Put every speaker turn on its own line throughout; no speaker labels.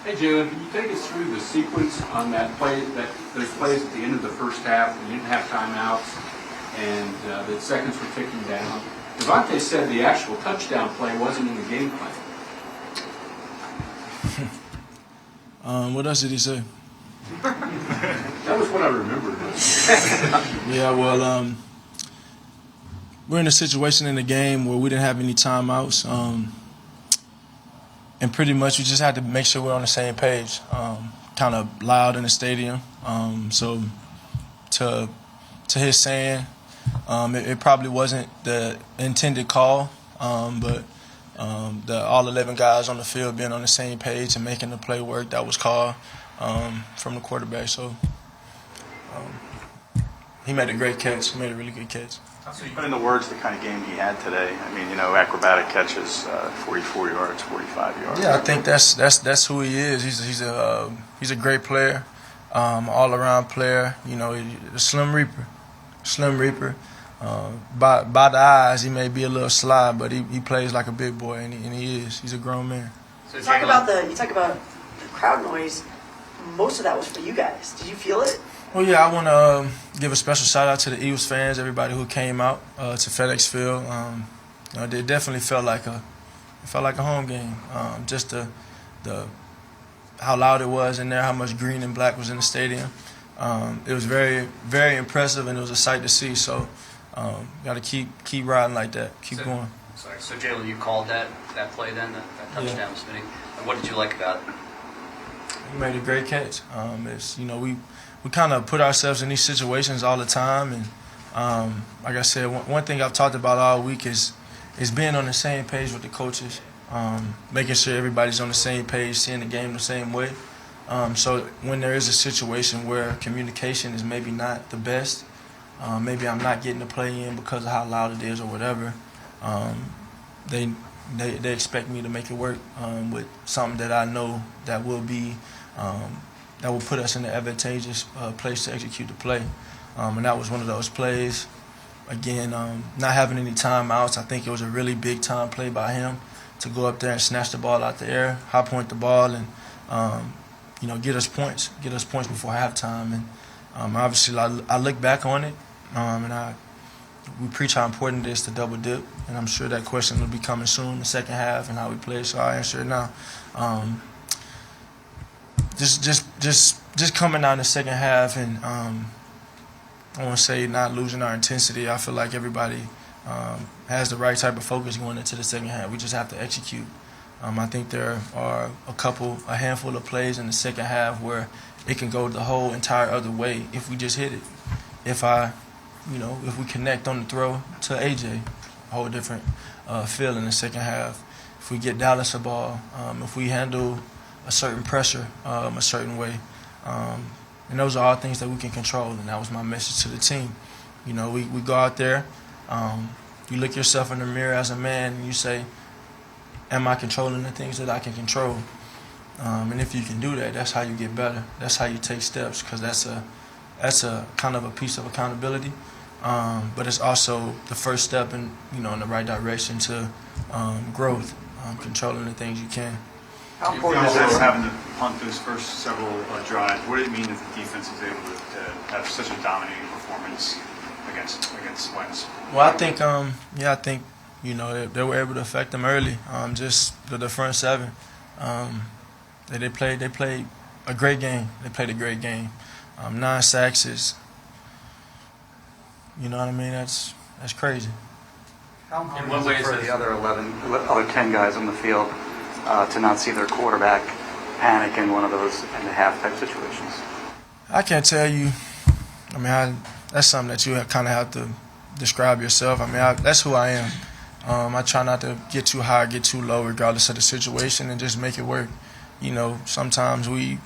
Hey, Jalen, can you take us through the sequence on that play, those plays at the end of the first half when you didn't have timeouts and the seconds were ticking down? DeVonta said the actual touchdown play wasn't in the game plan.
What else did he say?
That was what I remembered.
Yeah, well, we're in a situation in the game where we didn't have any timeouts. And pretty much we just had to make sure we're on the same page. Kind of loud in the stadium. So to his saying, it probably wasn't the intended call, but all 11 guys on the field being on the same page and making the play work, that was called from the quarterback. So he made a great catch. He made a really good catch.
So you put into words the kind of game he had today. I mean, acrobatic catches, 44 yards, 45 yards.
Yeah, I think that's who he is. He's a great player, all-around player. A slim reaper. By the eyes, he may be a little sly, but he plays like a big boy, and he is. He's a grown man.
So you talk about the crowd noise. Most of that was for you guys. Did you feel it?
Well, yeah, I want to give a special shout out to the Eagles fans, everybody who came out to FedEx Field. It definitely felt like a home game. Just the how loud it was in there, how much green and black was in the stadium. It was very, very impressive, and it was a sight to see. So, got to keep riding like that, keep going.
Sorry, so Jalen, you called that play then, that touchdown, Smitty. And what did you like about it?
He made a great catch. We kind of put ourselves in these situations all the time, and like I said, one thing I've talked about all week is being on the same page with the coaches, making sure everybody's on the same page, seeing the game the same way. So when there is a situation where communication is maybe not the best, maybe I'm not getting the play in because of how loud it is or whatever, they expect me to make it work with something that I know that will be that will put us in an advantageous place to execute the play. And that was one of those plays. Again, not having any timeouts, I think it was a really big time play by him to go up there and snatch the ball out the air, high point the ball, and get us points before halftime. And obviously, I look back on it, and we preach how important it is to double dip, and I'm sure that question will be coming soon in the second half and how we play. So I answer it now. Just coming out in the second half, and I want to say not losing our intensity. I feel like everybody has the right type of focus going into the second half. We just have to execute. I think there are a handful of plays in the second half where it can go the whole entire other way if we just hit it. If we connect on the throw to AJ, a whole different feel in the second half. If we get Dallas a ball, if we handle a certain pressure a certain way, and those are all things that we can control. And that was my message to the team. We go out there, you look yourself in the mirror as a man, and you say, am I controlling the things that I can control? And if you can do that, that's how you get better. That's how you take steps, because that's a kind of a piece of accountability. But it's also the first step in the right direction to growth, controlling the things you can.
How important is it having to punt those first several drives? What did it mean if the defense is able to have such a dominating performance against Wentz?
Well, I think they were able to affect them early. Just the front seven, they played a great game. They played a great game. 9 sacks is, that's crazy.
How important is it for the other 10 guys on the field to not see their quarterback panic in one of those end-of-half type situations?
I can't tell you. That's something that you kind of have to describe yourself. That's who I am. I try not to get too high, get too low, regardless of the situation, and just make it work. Sometimes we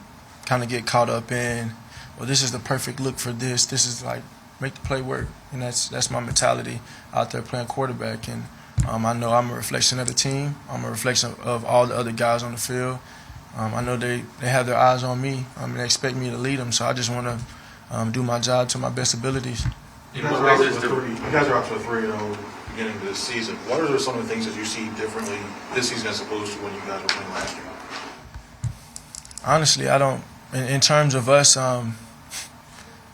kind of get caught up in, well, this is the perfect look for this. This is like, make the play work. And that's my mentality out there playing quarterback. And I know I'm a reflection of the team. I'm a reflection of all the other guys on the field. I know they have their eyes on me. They expect me to lead them, so I just want to do my job to my best abilities.
You guys are up to 3-0 beginning of this season. What are some of the things that you see differently this season as opposed to when you guys were playing last year?
Honestly, I don't. In terms of us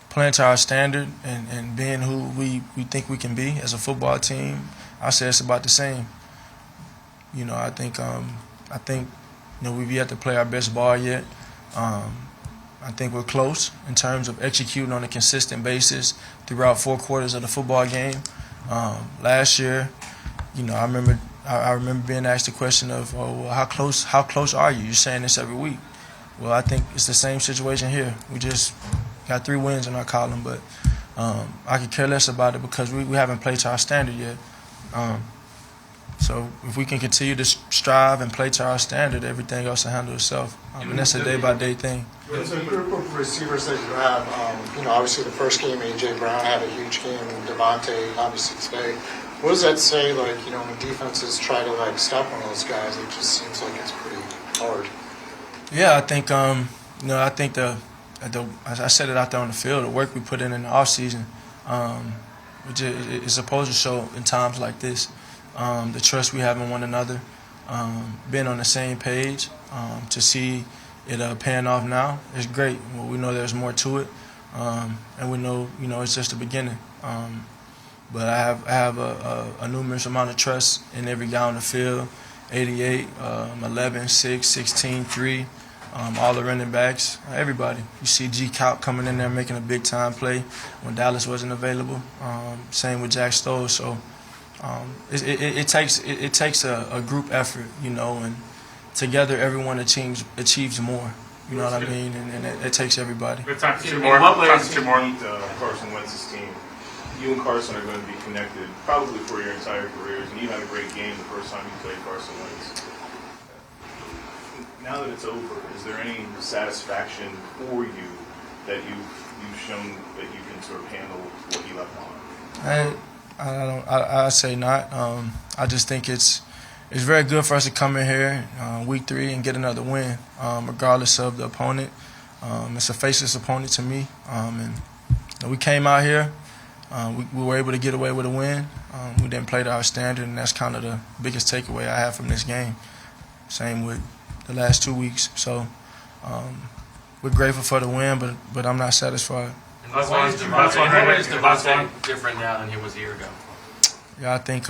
playing to our standard and being who we think we can be as a football team, I say it's about the same. You know, I think we've yet to play our best ball yet. I think we're close in terms of executing on a consistent basis throughout 4 quarters of the football game. Last year, you know, I remember being asked the question of, "Oh, well, how close are you?" You're saying this every week. Well, I think it's the same situation here. We just got 3 wins in our column, but I could care less about it because we haven't played to our standard yet. So if we can continue to strive and play to our standard, everything else will handle itself. And that's a day-by-day thing.
With the group of receivers that you have, obviously the first game, A.J. Brown had a huge game, and DeVonta obviously today. What does that say, when defenses try to, stop one of those guys? It just seems like it's pretty hard.
Yeah, I think, I think as I said it out there on the field, the work we put in the offseason, is supposed to show in times like this. The trust we have in one another, being on the same page, to see it paying off now is great. Well, we know there's more to it, and we know it's just the beginning. But I have a numerous amount of trust in every guy on the field. 88, 11, 6, 16, 3, all the running backs, everybody. You see G. Count coming in there making a big time play when Dallas wasn't available. Same with Jack Stoll. So. It takes a group effort, and together everyone achieves more. You know what I mean? And it takes everybody.
Good time for two more. Carson Wentz's team. You and Carson are going to be connected probably for your entire careers, and you had a great game the first time you played Carson Wentz. Now that it's over, is there any satisfaction for you that you've shown that you can sort of handle what he left on?
I say not. I just think it's very good for us to come in here week 3 and get another win, regardless of the opponent. It's a faceless opponent to me, and we came out here. We were able to get away with a win. We didn't play to our standard, and that's kind of the biggest takeaway I have from this game. Same with the last 2 weeks. So we're grateful for the win, but I'm not satisfied.
Why is DeVonta different now than he was a year ago?
Yeah, I think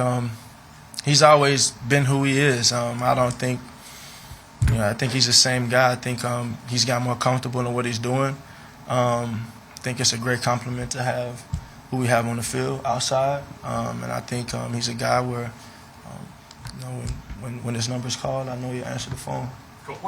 he's always been who he is. I don't think, I think he's the same guy. I think he's got more comfortable in what he's doing. I think it's a great compliment to have who we have on the field outside. And I think he's a guy where, when his number's called, I know he'll answer the phone.